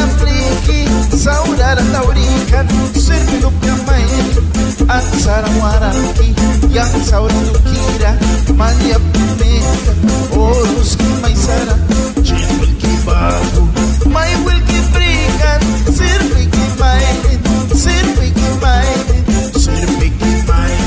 Maninapliki, saudara taurikan, serpilup yang main Ansara waraki, yang saudara kira Maliap meka, orus ki maisara Jempol ki bahu, mai wil ki berikan Sirpi ki main, sirpi ki main Sirpi ki main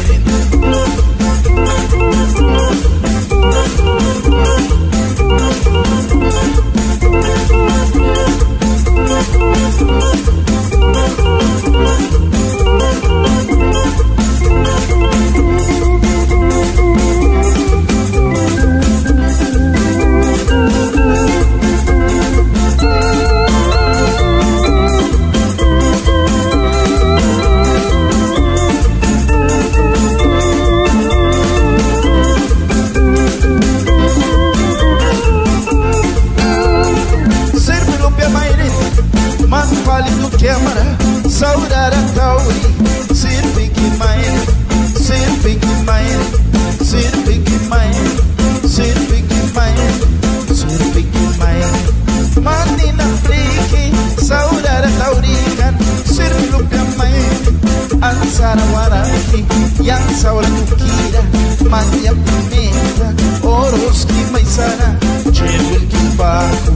saudara tauri, sirpi ki main, sirpi ki main, sirpi ki main, sirpi ki main, sirpi ki main. Maninapliki, saudara taurikan, sirpi lupa main, ansara waraki, yang saudara kira, manyap meka, orus ki maisana, jempol ki bahu,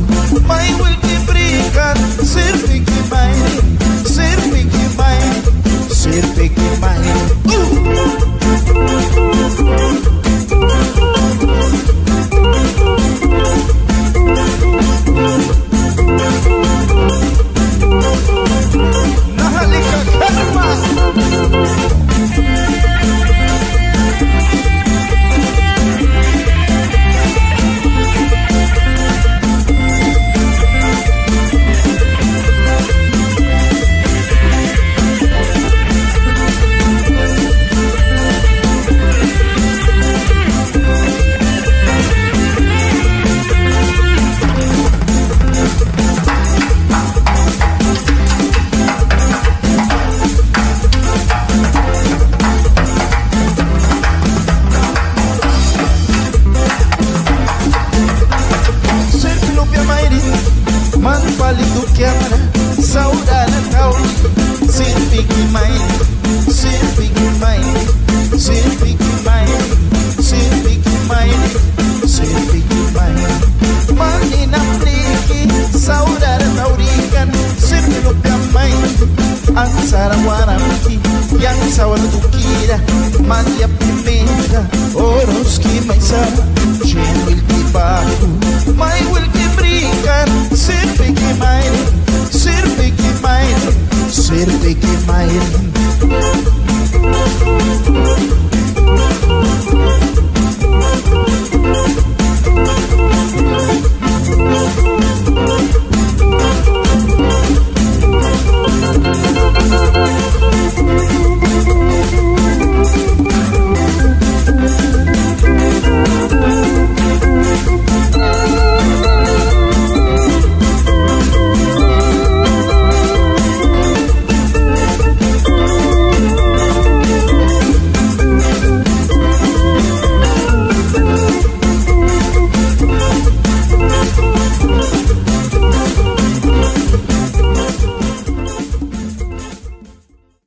mai wil ki berikan, sirpi ki main. Sirpi ki main, sirpi ki main. Nahalika karma. Man palito quebra, saudara tauri, sirpi ki main, sirpi ki main, sirpi ki main, sirpi ki main, sirpi ki main. Maninapliki, saudara taurikan, sirpi lupa main, ansara waraki, yang saudara kira, maliap meka, orus ki maisara, jempol ki bahu, mai wil ki berikan, sirpi ki main, sirpi ki main, sirpi ki main.